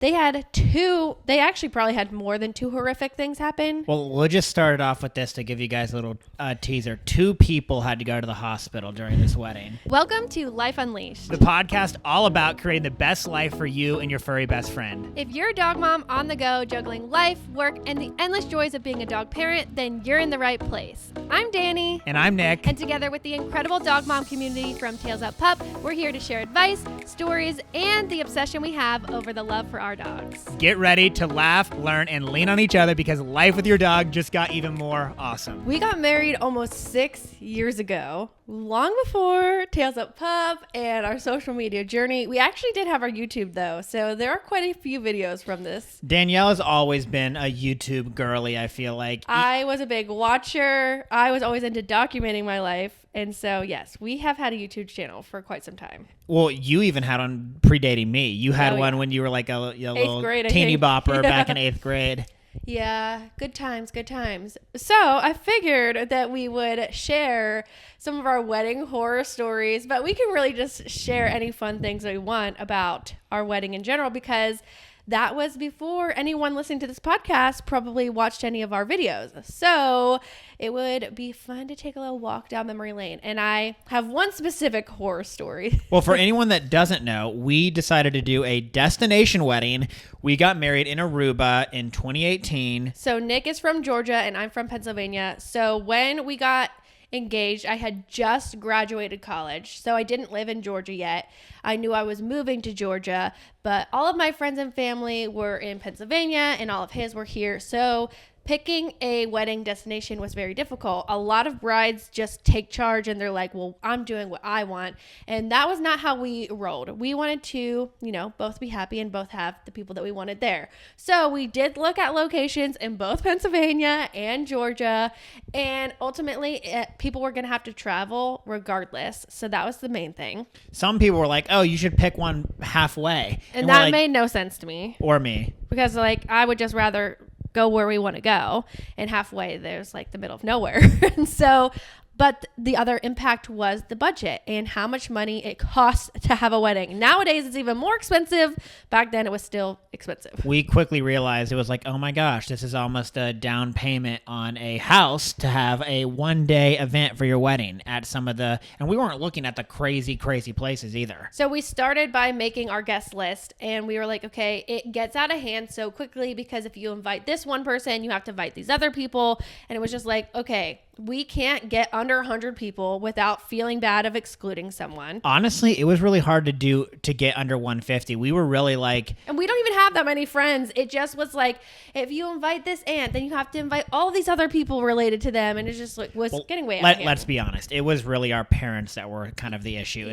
They actually probably had more than 2 horrific things happen. Well, we'll just start it off with this to give you guys a little teaser. 2 people had to go to the hospital during this wedding. Welcome to Life Unleashed, The podcast all about creating the best life for you and your furry best friend. If you're a dog mom on the go, juggling life, work, and the endless joys of being a dog parent, then you're in the right place. I'm Dani. And I'm Nick. And together with the incredible dog mom community from Tails Up Pup, we're here to share advice, stories, and the obsession we have over the love for our dogs. Get ready to laugh, learn, and lean on each other because life with your dog just got even more awesome. We got married almost 6 years ago, long before Tails Up Pup and our social media journey. We actually did have our YouTube though, so there are quite a few videos from this. Danielle has always been a YouTube girly, I feel like. I was a big watcher. I was always into documenting my life. And so, yes, we have had a YouTube channel for quite some time. Well, you even had one predating me. You had one when you were like a little grade, teeny bopper back in 8th grade. Yeah, good times, good times. So I figured that we would share some of our wedding horror stories, but we can really just share any fun things that we want about our wedding in general, because that was before anyone listening to this podcast probably watched any of our videos. So it would be fun to take a little walk down memory lane. And I have one specific horror story. Well, for anyone that doesn't know, we decided to do a destination wedding. We got married in Aruba in 2018. So Nick is from Georgia and I'm from Pennsylvania. So when we got engaged, I had just graduated college, so I didn't live in Georgia yet. I knew I was moving to Georgia, but all of my friends and family were in Pennsylvania and all of his were here. So picking a wedding destination was very difficult. A lot of brides just take charge and they're like, well, I'm doing what I want. And that was not how we rolled. We wanted to, both be happy and both have the people that we wanted there. So we did look at locations in both Pennsylvania and Georgia. And ultimately, people were going to have to travel regardless. So that was the main thing. Some people were like, oh, you should pick one halfway. And that made no sense to me. Or me. Because I would just rather go where we want to go, and halfway there's the middle of nowhere. And so, but the other impact was the budget and how much money it costs to have a wedding. Nowadays it's even more expensive. Back then it was still expensive. We quickly realized it was like, oh my gosh, this is almost a down payment on a house to have a one-day event for your wedding at some of the, and we weren't looking at the crazy places either. So we started by making our guest list, and we were like, okay, it gets out of hand so quickly because if you invite this one person, you have to invite these other people. And it was just like, okay, we can't get under 100 people without feeling bad of excluding someone. Honestly, it was really hard to get under 150. We were really like... And we don't even have that many friends. It just was like, if you invite this aunt, then you have to invite all these other people related to them. And it just was getting way out of hand. Let's be honest. It was really our parents that were kind of the issue.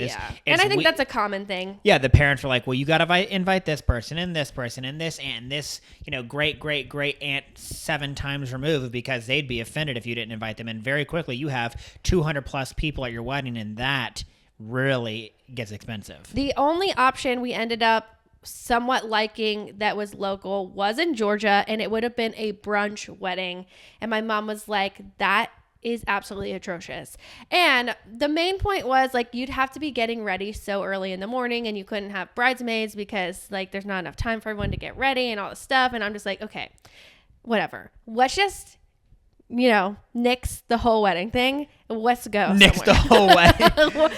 And I think that's a common thing. Yeah, the parents were like, well, you got to invite this person and this person and this aunt and this, great aunt 7 times removed, because they'd be offended if you didn't invite them. And very quickly you have 200 plus people at your wedding, and that really gets expensive. The only option we ended up somewhat liking that was local was in Georgia, and it would have been a brunch wedding. And my mom was like, that is absolutely atrocious. And the main point was you'd have to be getting ready so early in the morning, and you couldn't have bridesmaids because there's not enough time for everyone to get ready and all this stuff. And I'm just like, okay, whatever. Let's just nix the whole wedding thing. Let's go. Nix the whole wedding.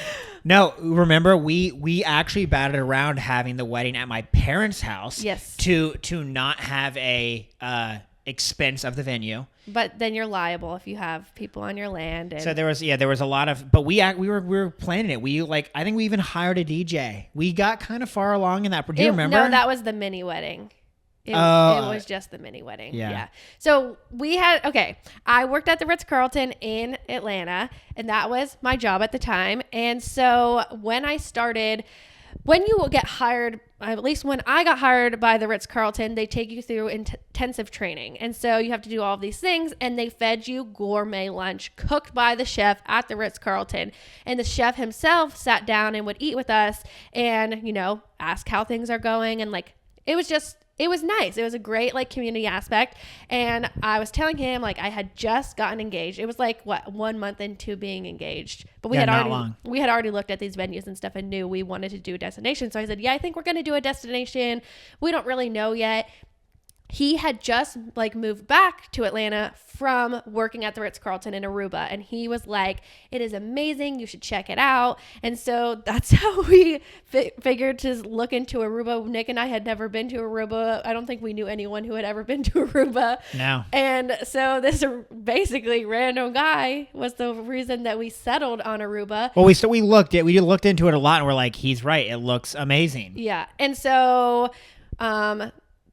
No, remember we actually batted around having the wedding at my parents' house. Yes. To not have a expense of the venue. But then you're liable if you have people on your land. And so there was a lot of, but we were planning it. We I think we even hired a DJ. We got kind of far along in that. Do you remember? No, that was the mini wedding. It was just the mini wedding. Yeah. So I worked at the Ritz-Carlton in Atlanta, and that was my job at the time. And so when you will get hired, at least when I got hired by the Ritz-Carlton, they take you through intensive training. And so you have to do all of these things, and they fed you gourmet lunch cooked by the chef at the Ritz-Carlton. And the chef himself sat down and would eat with us and, ask how things are going. And it was just it was nice. It was a great like community aspect. And I was telling him like I had just gotten engaged. It was like 1 month into being engaged, but we had already looked at these venues and stuff and knew we wanted to do a destination. So I said, yeah, I think we're going to do a destination. We don't really know yet. He had just like moved back to Atlanta from working at the Ritz-Carlton in Aruba. And he was like, it is amazing. You should check it out. And so that's how we figured to look into Aruba. Nick and I had never been to Aruba. I don't think we knew anyone who had ever been to Aruba. No. And so this basically random guy was the reason that we settled on Aruba. Well, we looked into it a lot and we're like, he's right. It looks amazing. Yeah. And so,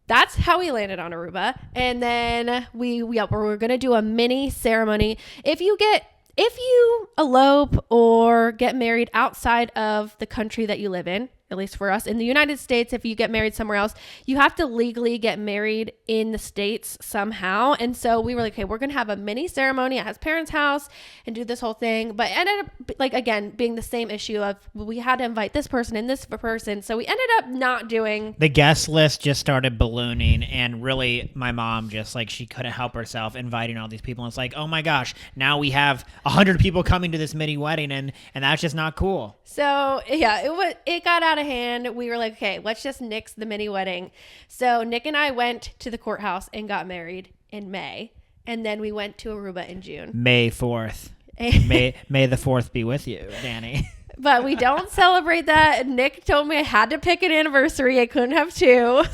that's how we landed on Aruba. And then we were going to do a mini ceremony. If you elope or get married outside of the country that you live in, at least for us in the United States, if you get married somewhere else, you have to legally get married in the States somehow. And so we were like, okay, we're going to have a mini ceremony at his parents' house and do this whole thing. But it ended up like, again, being the same issue of we had to invite this person and this person. So we ended up not doing. The guest list just started ballooning, and really my mom just like, she couldn't help herself inviting all these people. And it's like, oh my gosh, now we have 100 people coming to this mini wedding, and that's just not cool. So yeah, it got out of hand. We were like, okay, let's just nix the mini wedding. So Nick and I went to the courthouse and got married in May. And then we went to Aruba in June. May 4th. May the 4th be with you, Dani. But we don't celebrate that. Nick told me I had to pick an anniversary. I couldn't have two.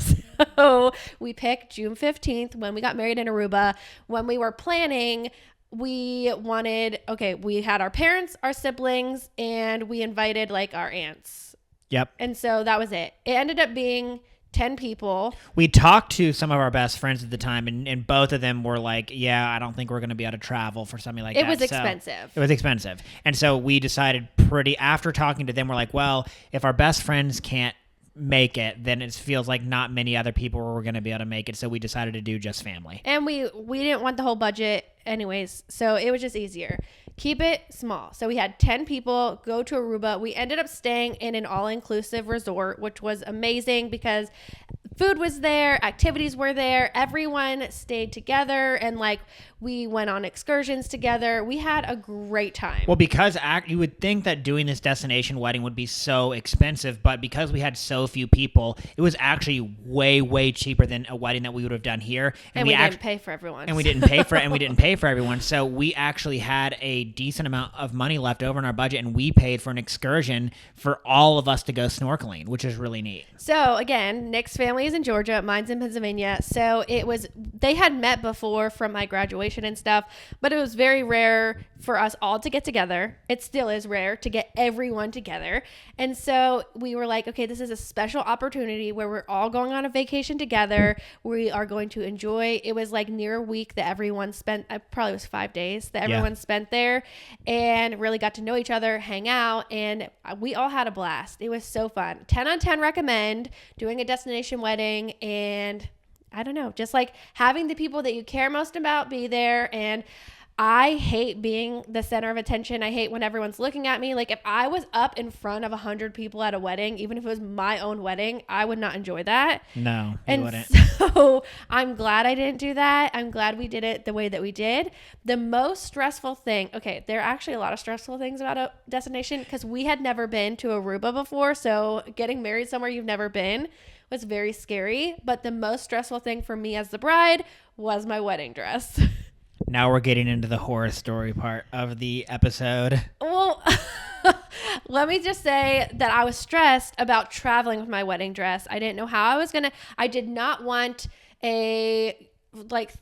So we picked June 15th when we got married in Aruba. When we were planning, we had our parents, our siblings, and we invited like our aunts. Yep. And so that was it. It ended up being 10 people. We talked to some of our best friends at the time, and both of them were like, yeah, I don't think we're going to be able to travel for something like that. It was expensive. It was expensive. And so we decided after talking to them, we're like, well, if our best friends can't make it, then it feels like not many other people were going to be able to make it. So we decided to do just family. And we didn't want the whole budget anyways. So it was just easier. Keep it small. So we had 10 people go to Aruba. We ended up staying in an all-inclusive resort, which was amazing because food was there, activities were there, everyone stayed together, and like we went on excursions together. We had a great time. Well, because you would think that doing this destination wedding would be so expensive, but because we had so few people, it was actually way, way cheaper than a wedding that we would have done here. And we didn't pay for everyone. And we didn't pay for it, and we didn't pay for everyone. So we actually had a decent amount of money left over in our budget, and we paid for an excursion for all of us to go snorkeling, which is really neat. So again, Nick's family is in Georgia, mine's in Pennsylvania. So they had met before from my graduation and stuff, but it was very rare for us all to get together. It still is rare to get everyone together. And so we were like, okay, this is a special opportunity where we're all going on a vacation together. We are going to enjoy. It was like near a week that everyone spent, probably was 5 days that everyone spent there, and really got to know each other, hang out, and we all had a blast. It was so fun. 10 on 10 recommend doing a destination wedding. And I don't know, just like having the people that you care most about be there. And I hate being the center of attention. I hate when everyone's looking at me. Like if I was up in front of 100 people at a wedding, even if it was my own wedding, I would not enjoy that. No, you wouldn't. So I'm glad I didn't do that. I'm glad we did it the way that we did. The most stressful thing, okay, there are actually a lot of stressful things about a destination because we had never been to Aruba before. So getting married somewhere you've never been was very scary. But the most stressful thing for me as the bride was my wedding dress. Now we're getting into the horror story part of the episode. Well, let me just say that I was stressed about traveling with my wedding dress. I didn't know how I was going to. I did not want a like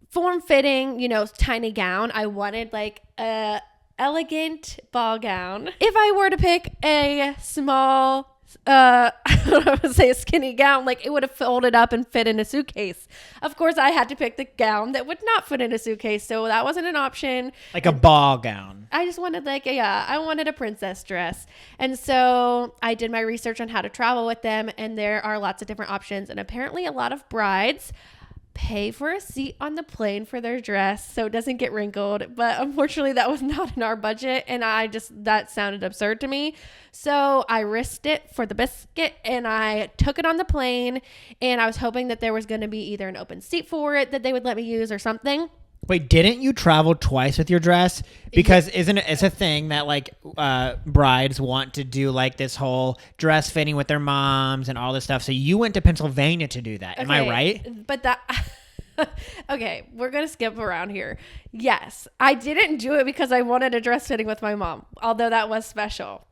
form-fitting, tiny gown. I wanted like a elegant ball gown. If I were to pick a small I don't want to say a skinny gown, like it would have folded up and fit in a suitcase. Of course, I had to pick the gown that would not fit in a suitcase, so that wasn't an option. Like a ball gown. I just wanted I wanted a princess dress. And so I did my research on how to travel with them, and there are lots of different options. And apparently a lot of brides pay for a seat on the plane for their dress so it doesn't get wrinkled. But unfortunately, that was not in our budget. And that sounded absurd to me. So I risked it for the biscuit and I took it on the plane. And I was hoping that there was going to be either an open seat for it that they would let me use or something. Wait, didn't you travel twice with your dress? Because it's a thing that like brides want to do, like this whole dress fitting with their moms and all this stuff. So you went to Pennsylvania to do that. Am I right? But okay, we're going to skip around here. Yes, I didn't do it because I wanted a dress fitting with my mom, although that was special.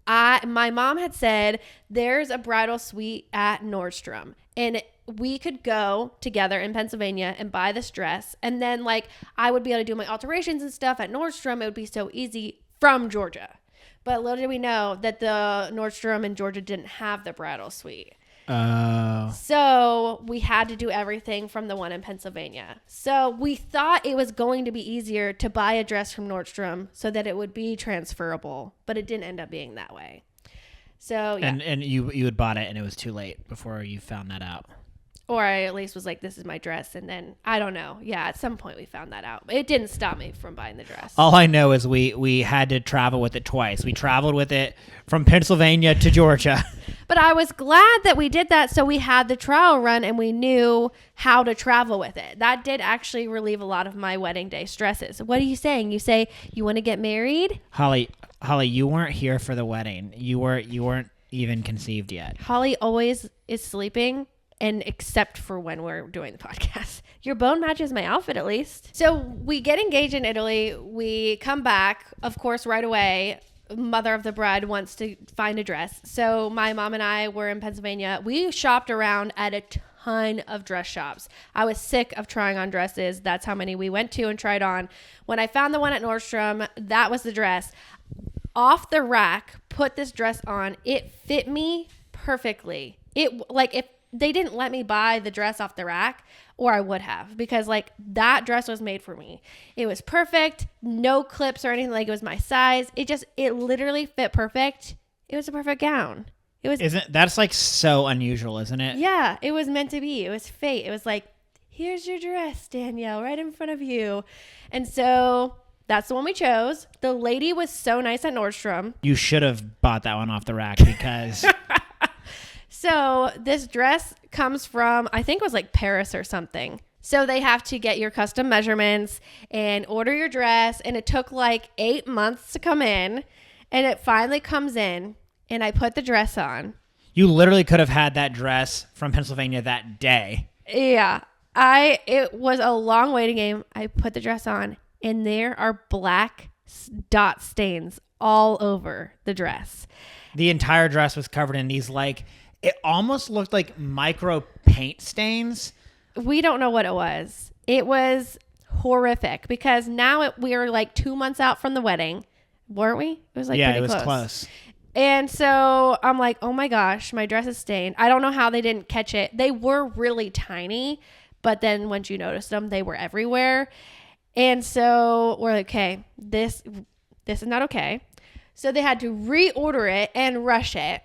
My mom had said there's a bridal suite at Nordstrom and we could go together in Pennsylvania and buy this dress. And then like I would be able to do my alterations and stuff at Nordstrom. It would be so easy from Georgia. But little did we know that the Nordstrom in Georgia didn't have the bridal suite. Oh. So we had to do everything from the one in Pennsylvania. So we thought it was going to be easier to buy a dress from Nordstrom so that it would be transferable, but it didn't end up being that way. So yeah. And you had bought it and it was too late before you found that out. Or I at least was like, this is my dress. And then, I don't know. Yeah, at some point we found that out. It didn't stop me from buying the dress. All I know is we had to travel with it twice. We traveled with it from Pennsylvania to Georgia. But I was glad that we did that so we had the trial run and we knew how to travel with it. That did actually relieve a lot of my wedding day stresses. What are you saying? You say you want to get married? Holly, you weren't here for the wedding. You weren't even conceived yet. Holly always is sleeping. And except for when we're doing the podcast. Your bone matches my outfit at least. So we get engaged in Italy. We come back, of course, right away. Mother of the bride wants to find a dress. So my mom and I were in Pennsylvania. We shopped around at a ton of dress shops. I was sick of trying on dresses. That's how many we went to and tried on. When I found the one at Nordstrom, that was the dress. Off the rack, put this dress on. It fit me perfectly. If they didn't let me buy the dress off the rack, or I would have, because like that dress was made for me. It was perfect, no clips or anything, like it was my size. It literally fit perfect. It was a perfect gown. That's like so unusual, isn't it? Yeah, it was meant to be. It was fate. It was like, here's your dress, Danielle, right in front of you. And so that's the one we chose. The lady was so nice at Nordstrom. You should have bought that one off the rack because So this dress comes from, I think it was like Paris or something. So they have to get your custom measurements and order your dress. And it took like 8 months to come in. And it finally comes in. And I put the dress on. You literally could have had that dress from Pennsylvania that day. Yeah. It was a long waiting game. I put the dress on. And there are black dot stains all over the dress. The entire dress was covered in these like... It almost looked like micro paint stains. We don't know what it was. It was horrific because now we are like 2 months out from the wedding, weren't we? It was like pretty close. And so I'm like, oh my gosh, my dress is stained. I don't know how they didn't catch it. They were really tiny, but then once you noticed them, they were everywhere. And so we're like, okay, this is not okay. So they had to reorder it and rush it.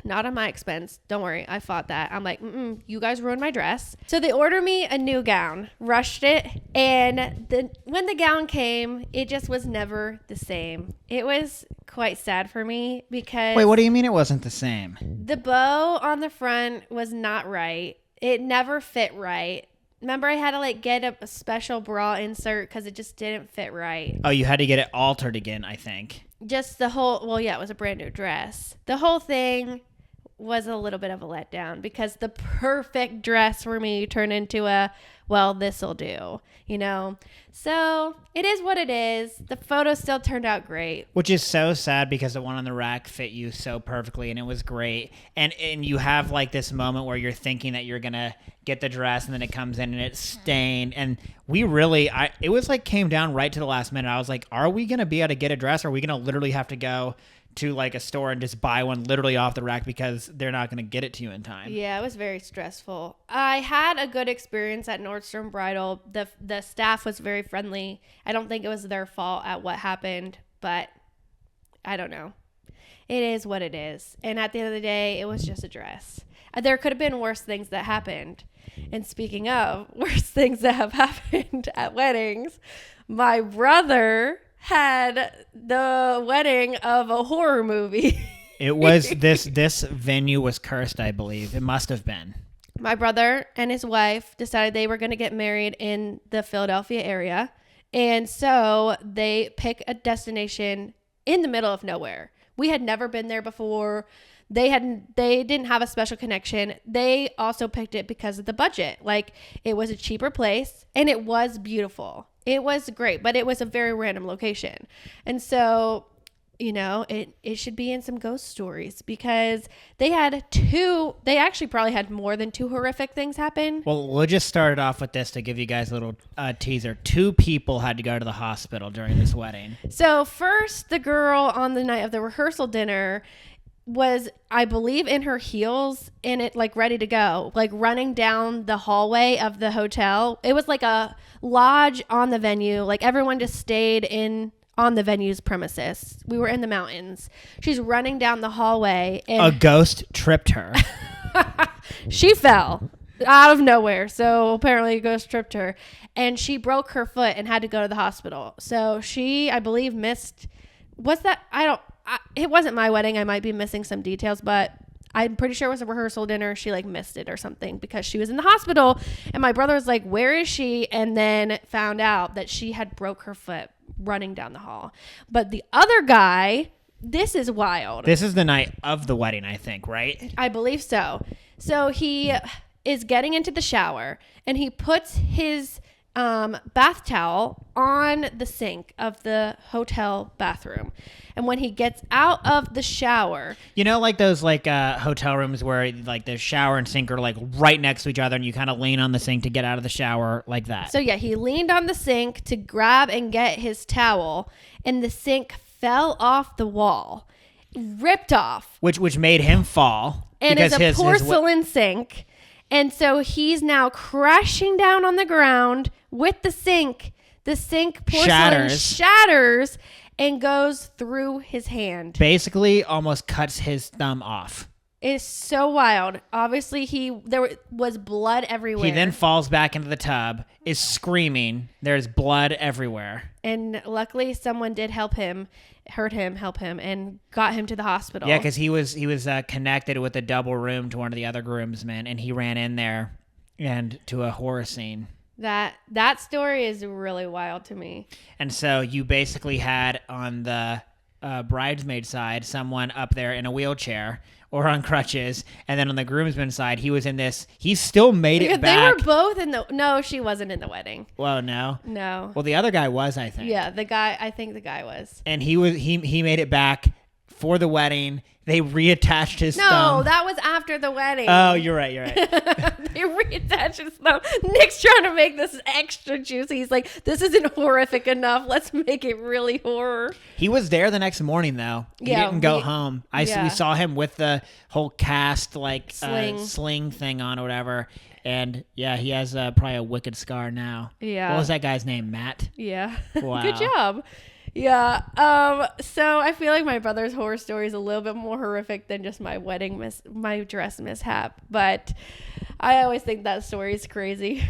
Not on my expense. Don't worry. I fought that. I'm like, you guys ruined my dress. So they ordered me a new gown, rushed it. And when the gown came, it just was never the same. It was quite sad for me because... Wait, what do you mean it wasn't the same? The bow on the front was not right. It never fit right. Remember I had to like get a special bra insert because it just didn't fit right. Oh, you had to get it altered again, I think. Just the whole... Well, yeah, it was a brand new dress. The whole thing was a little bit of a letdown because the perfect dress for me turned into this'll do, you know? So it is what it is. The photo still turned out great. Which is so sad because the one on the rack fit you so perfectly and it was great. And you have like this moment where you're thinking that you're going to get the dress and then it comes in and it's stained. And it was like came down right to the last minute. I was like, are we going to be able to get a dress? Or are we going to literally have to go to like a store and just buy one literally off the rack because they're not going to get it to you in time? Yeah, it was very stressful. I had a good experience at Nordstrom Bridal. The staff was very friendly. I don't think it was their fault at what happened, but I don't know. It is what it is. And at the end of the day, it was just a dress. There could have been worse things that happened. And speaking of worse things that have happened at weddings, my brother had the wedding of a horror movie. It was this venue was cursed, I believe. It must have been. My brother and his wife decided they were going to get married in the Philadelphia area. And so they pick a destination in the middle of nowhere. We had never been there before. They didn't have a special connection. They also picked it because of the budget. Like, it was a cheaper place and it was beautiful. It was great, but it was a very random location. And so, you know, it should be in some ghost stories because they actually probably had more than 2 horrific things happen. Well, we'll just start it off with this to give you guys a little teaser. 2 people had to go to the hospital during this wedding. So first, the girl on the night of the rehearsal dinner was, I believe, in her heels and it like ready to go, like running down the hallway of the hotel. It was like a lodge on the venue. Like, everyone just stayed on the venue's premises. We were in the mountains. She's running down the hallway and a ghost tripped her. She fell out of nowhere. So apparently a ghost tripped her and she broke her foot and had to go to the hospital. So she, I believe, missed, it wasn't my wedding. I might be missing some details, but I'm pretty sure it was a rehearsal dinner. She like missed it or something because she was in the hospital. And my brother was like, where is she? And then found out that she had broke her foot running down the hall. But the other guy, this is wild. This is the night of the wedding, I think, right? I believe so. So he is getting into the shower and he puts his bath towel on the sink of the hotel bathroom. And when he gets out of the shower, you know, like those like hotel rooms where like the shower and sink are like right next to each other and you kind of lean on the sink to get out of the shower like that. So yeah, he leaned on the sink to grab and get his towel and the sink fell off the wall, ripped off. Which made him fall. And it's a porcelain sink. And so he's now crashing down on the ground with the sink. The sink porcelain shatters and goes through his hand. Basically almost cuts his thumb off. It's so wild. Obviously, there was blood everywhere. He then falls back into the tub, is screaming. There's blood everywhere. And luckily, someone did help him, and got him to the hospital. Yeah, because he was connected with a double room to one of the other groomsmen, and he ran in there and to a horror scene. That story is really wild to me. And so you basically had on the bridesmaid side someone up there in a wheelchair or on crutches, and then on the groomsman side he was in this. He still made it back. They were both in the. No, she wasn't in the wedding. Well, no. Well, the other guy was, I think. Yeah, I think the guy was. And he made it back for the wedding. They reattached his thumb. No, that was after the wedding. Oh, you're right. They reattached his thumb. Nick's trying to make this extra juicy. He's like, this isn't horrific enough. Let's make it really horror. He was there the next morning, though. He didn't go home. We saw him with the whole cast, like, sling thing on or whatever. And, yeah, he has probably a wicked scar now. Yeah. What was that guy's name? Matt? Yeah. Wow. Good job. Yeah. So I feel like my brother's horror story is a little bit more horrific than just my my dress mishap. But I always think that story is crazy.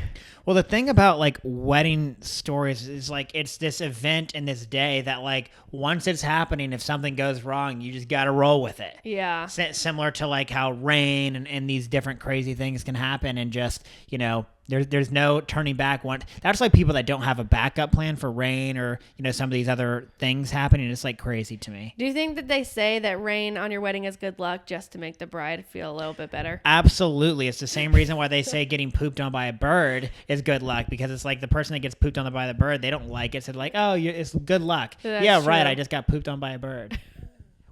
Well, the thing about like wedding stories is like it's this event and this day that like once it's happening, if something goes wrong, you just got to roll with it. Yeah. Similar to like how rain and these different crazy things can happen and just, you know, there's no turning back. That's like people that don't have a backup plan for rain or, you know, some of these other things happening. It's like crazy to me. Do you think that they say that rain on your wedding is good luck just to make the bride feel a little bit better? Absolutely. It's the same reason why they say getting pooped on by a bird is good luck, because it's like the person that gets pooped on by the bird, they don't like it. So like, oh, it's good luck. That's yeah, true. right. I just got pooped on by a bird.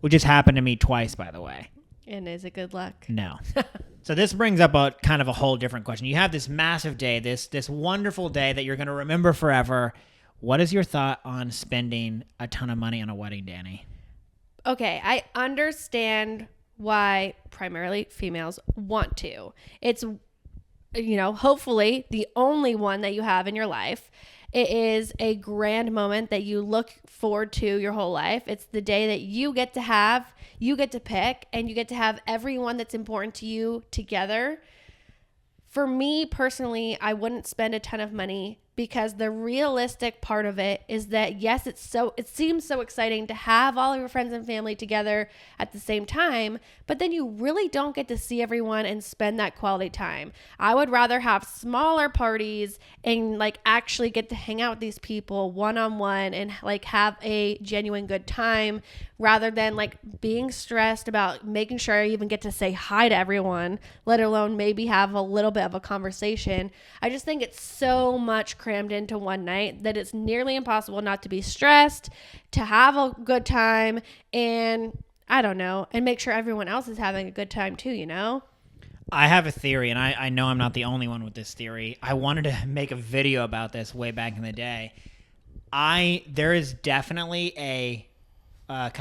Which just happened to me twice, by the way. And is it good luck? No. So this brings up a kind of a whole different question. You have this massive day, this wonderful day that you're going to remember forever. What is your thought on spending a ton of money on a wedding, Dani? Okay, I understand why primarily females want to. It's, you know, hopefully the only one that you have in your life. It is a grand moment that you look forward to your whole life. It's the day that you get to pick, and you get to have everyone that's important to you together. For me personally, I wouldn't spend a ton of money, because the realistic part of it is that, yes, it seems so exciting to have all of your friends and family together at the same time, but then you really don't get to see everyone and spend that quality time. I would rather have smaller parties and like actually get to hang out with these people one-on-one and like have a genuine good time, rather than like being stressed about making sure I even get to say hi to everyone, let alone maybe have a little bit of a conversation. I just think it's so much crammed into one night that it's nearly impossible not to be stressed, to have a good time, and I don't know, and make sure everyone else is having a good time too, you know? I have a theory, and I know I'm not the only one with this theory. I wanted to make a video about this way back in the day. There is definitely a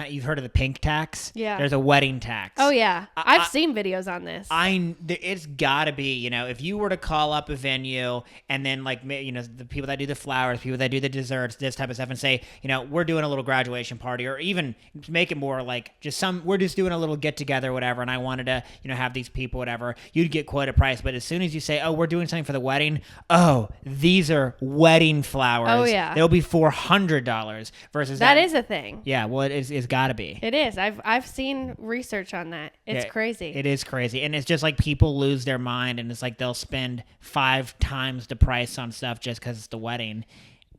you've heard of the pink tax? Yeah. There's a wedding tax. Oh yeah. I've seen videos on this. It's gotta be, if you were to call up a venue and then the people that do the flowers, people that do the desserts, this type of stuff, and say, we're doing a little graduation party, or even make it more like we're just doing a little get together, whatever. And I wanted to, have these people, whatever, you'd get quite a price. But as soon as you say, oh, we're doing something for the wedding. Oh, these are wedding flowers. Oh yeah. They'll be $400 versus that is a thing. Yeah. Well, it's got to be. It is. I've seen research on that. It's crazy. It is crazy. And it's just like people lose their mind, and it's like they'll spend 5 times the price on stuff just because it's the wedding.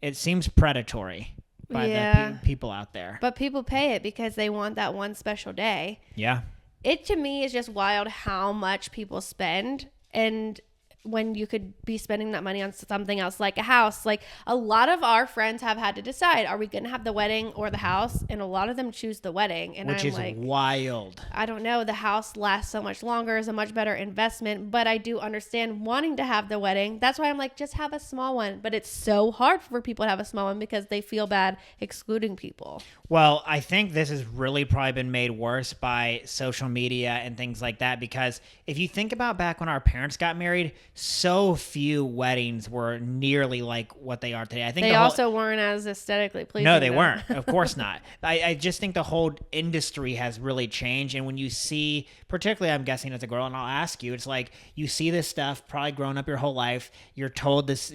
It seems predatory by the people out there. But people pay it because they want that one special day. Yeah. It to me is just wild how much people spend, and when you could be spending that money on something else, like a house. Like a lot of our friends have had to decide, are we going to have the wedding or the house? And a lot of them choose the wedding. And Which I'm is like, wild. I don't know. The house lasts so much longer, is a much better investment, but I do understand wanting to have the wedding. That's why I'm like, just have a small one. But it's so hard for people to have a small one because they feel bad excluding people. Well, I think this has really probably been made worse by social media and things like that, because if you think about back when our parents got married, so few weddings were nearly like what they are today. I think they also weren't as aesthetically pleasing. No, they weren't. Of course not. I just think the whole industry has really changed. And when you see, particularly I'm guessing as a girl, and I'll ask you, it's like you see this stuff probably growing up your whole life. You're told this,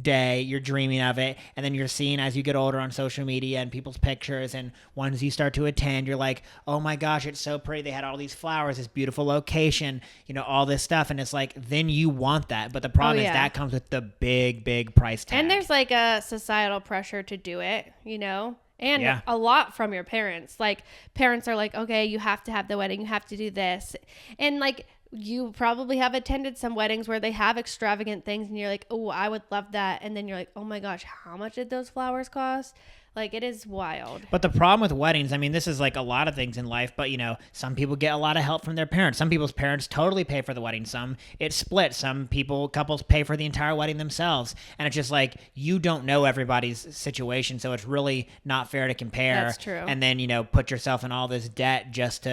day, you're dreaming of it. And then you're seeing as you get older on social media and people's pictures and ones you start to attend, you're like, oh my gosh, it's so pretty. They had all these flowers, this beautiful location, all this stuff. And it's like, then you want that. But the problem is that comes with the big, big price tag. And there's like a societal pressure to do it, and a lot from your parents. Like parents are like, okay, you have to have the wedding. You have to do this. And like, you probably have attended some weddings where they have extravagant things and you're like, oh, I would love that. And then you're like, oh my gosh, how much did those flowers cost? Like, it is wild. But the problem with weddings, this is like a lot of things in life, but some people get a lot of help from their parents. Some people's parents totally pay for the wedding. Some it's split. Some couples pay for the entire wedding themselves. And it's just like, you don't know everybody's situation. So it's really not fair to compare. That's true. And then, put yourself in all this debt just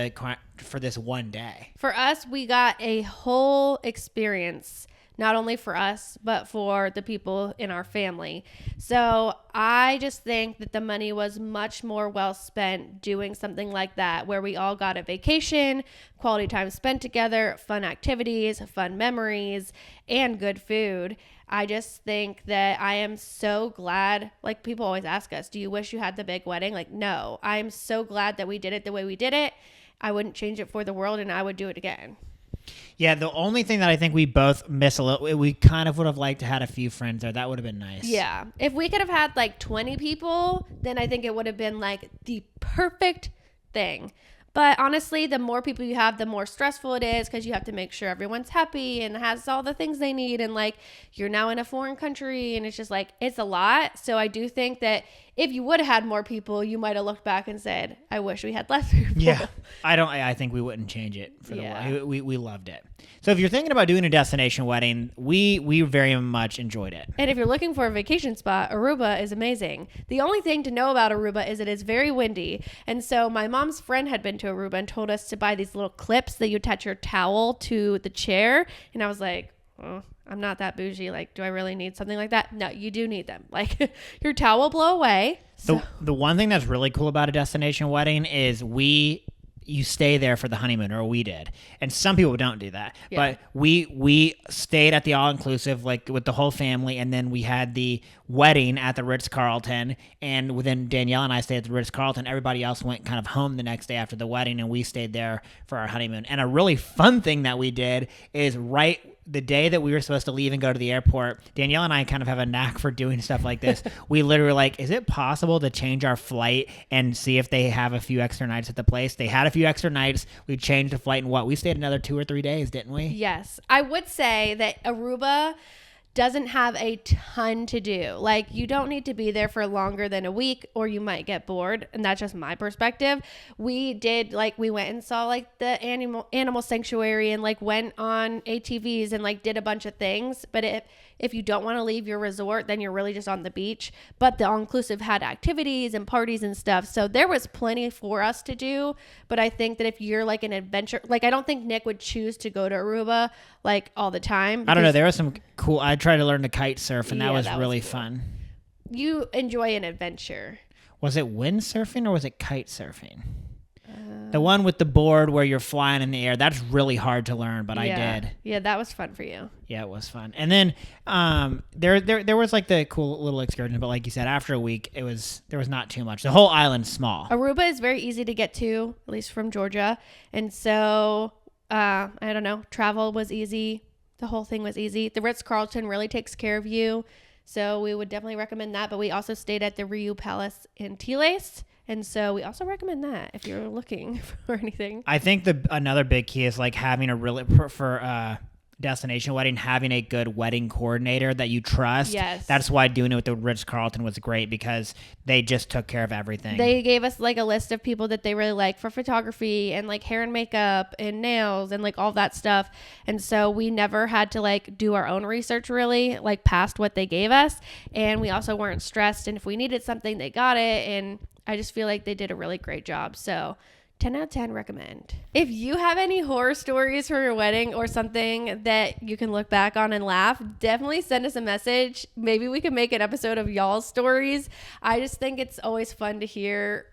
for this one day. For us, we got a whole experience, not only for us, but for the people in our family. So I just think that the money was much more well spent doing something like that, where we all got a vacation, quality time spent together, fun activities, fun memories, and good food. I just think that I am so glad, like people always ask us, do you wish you had the big wedding? Like, no, I am so glad that we did it the way we did it. I wouldn't change it for the world, and I would do it again. Yeah, the only thing that I think we both miss a little, we kind of would have liked to had a few friends there. That would have been nice. Yeah. If we could have had like 20 people, then I think it would have been like the perfect thing. But honestly, the more people you have, the more stressful it is, because you have to make sure everyone's happy and has all the things they need. And like, you're now in a foreign country, and it's just like, it's a lot. So I do think that if you would have had more people, you might have looked back and said, I wish we had less people. Yeah. I think we wouldn't change it for the wedding. We loved it. So if you're thinking about doing a destination wedding, we very much enjoyed it. And if you're looking for a vacation spot, Aruba is amazing. The only thing to know about Aruba is it is very windy. And so my mom's friend had been to Aruba and told us to buy these little clips that you attach your towel to the chair. And I was like, well, I'm not that bougie. Like, do I really need something like that? No, you do need them. Like, your towel will blow away. So. The one thing that's really cool about a destination wedding is you stay there for the honeymoon, or we did. And some people don't do that. Yeah. But we stayed at the all-inclusive, like with the whole family, and then we had the wedding at the Ritz-Carlton, and then Danielle and I stayed at the Ritz-Carlton. Everybody else went kind of home the next day after the wedding, and we stayed there for our honeymoon. And a really fun thing that we did is right the day that we were supposed to leave and go to the airport, Danielle and I kind of have a knack for doing stuff like this. We literally were like, is it possible to change our flight and see if they have a few extra nights at the place? They had a few extra nights. We changed the flight, and we stayed another 2 or 3 days, didn't we? Yes. I would say that Aruba doesn't have a ton to do. Like, you don't need to be there for longer than a week, or you might get bored. And that's just my perspective. We did, like, we went and saw like the animal sanctuary, and like went on ATVs and like did a bunch of things. But if you don't want to leave your resort, then you're really just on the beach. But the all-inclusive had activities and parties and stuff. So there was plenty for us to do. But I think that if you're like an adventure, like, I don't think Nick would choose to go to Aruba like all the time. I don't know. There was some cool, I tried to learn to kite surf, and that was really cool. fun. You enjoy an adventure. Was it windsurfing or was it kite surfing? The one with the board where you're flying in the air, that's really hard to learn, but I did. Yeah, that was fun for you. Yeah, it was fun. And then there was like the cool little excursion, but like you said, after a week, there was not too much. The whole island's small. Aruba is very easy to get to, at least from Georgia. And so, I don't know, travel was easy. The whole thing was easy. The Ritz-Carlton really takes care of you. So we would definitely recommend that. But we also stayed at the Riu Palace in Tiles. And so we also recommend that if you're looking for anything. I think another big key is like having a really, for destination wedding, having a good wedding coordinator that you trust. Yes. That's why doing it with the Ritz-Carlton was great, because they just took care of everything. They gave us like a list of people that they really like for photography and like hair and makeup and nails and like all that stuff. And so we never had to like do our own research really, like past what they gave us. And we also weren't stressed. And if we needed something, they got it. And I just feel like they did a really great job. So 10 out of 10 recommend. If you have any horror stories for your wedding or something that you can look back on and laugh, definitely send us a message. Maybe we can make an episode of y'all's stories. I just think it's always fun to hear,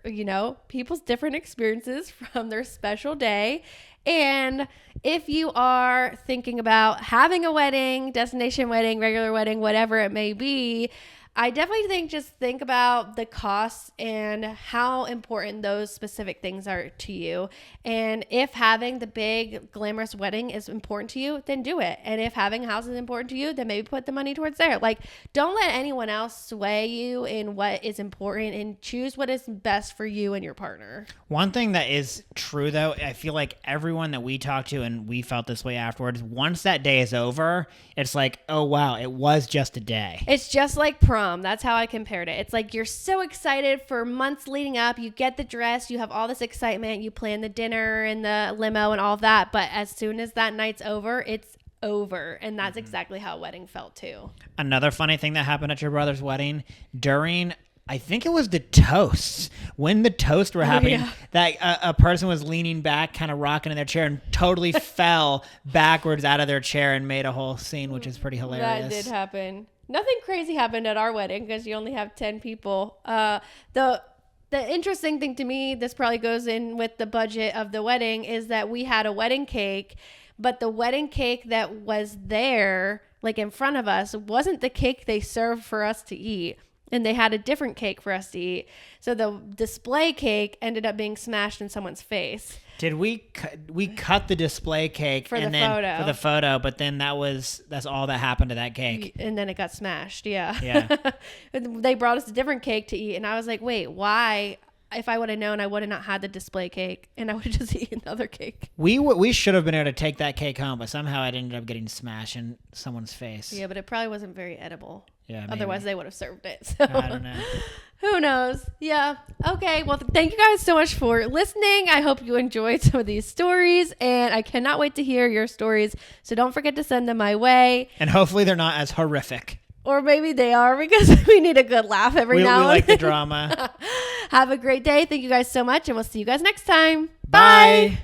people's different experiences from their special day. And if you are thinking about having a wedding, destination wedding, regular wedding, whatever it may be, I definitely think about the costs and how important those specific things are to you. And if having the big glamorous wedding is important to you, then do it. And if having a house is important to you, then maybe put the money towards there. Like, don't let anyone else sway you in what is important, and choose what is best for you and your partner. One thing that is true, though, I feel like everyone that we talked to, and we felt this way afterwards, once that day is over, it's like, oh, wow, it was just a day. It's just like prom. That's how I compared it. It's like you're so excited for months leading up. You get the dress. You have all this excitement. You plan the dinner and the limo and all of that. But as soon as that night's over, it's over. And that's exactly how a wedding felt too. Another funny thing that happened at your brother's wedding, during, I think it was the toasts. When the toasts were happening, that a person was leaning back, kind of rocking in their chair, and totally fell backwards out of their chair and made a whole scene, which is pretty hilarious. That did happen. Nothing crazy happened at our wedding because you only have 10 people. The interesting thing to me, this probably goes in with the budget of the wedding, is that we had a wedding cake, but the wedding cake that was there, like in front of us, wasn't the cake they served for us to eat. And they had a different cake for us to eat. So the display cake ended up being smashed in someone's face. Did we cut the display cake for the photo, but then that's all that happened to that cake. And then it got smashed. Yeah. Yeah. They brought us a different cake to eat, and I was like, wait, why? If I would have known, I would have not had the display cake, and I would have just eaten the other cake. We should have been able to take that cake home, but somehow it ended up getting smashed in someone's face. Yeah, but it probably wasn't very edible. Yeah, maybe. Otherwise they would have served it. So I don't know. Who knows? Yeah. Okay. Well, thank you guys so much for listening. I hope you enjoyed some of these stories, and I cannot wait to hear your stories. So don't forget to send them my way. And hopefully they're not as horrific. Or maybe they are, because we need a good laugh every now and then. We like the drama. Have a great day. Thank you guys so much, and we'll see you guys next time. Bye.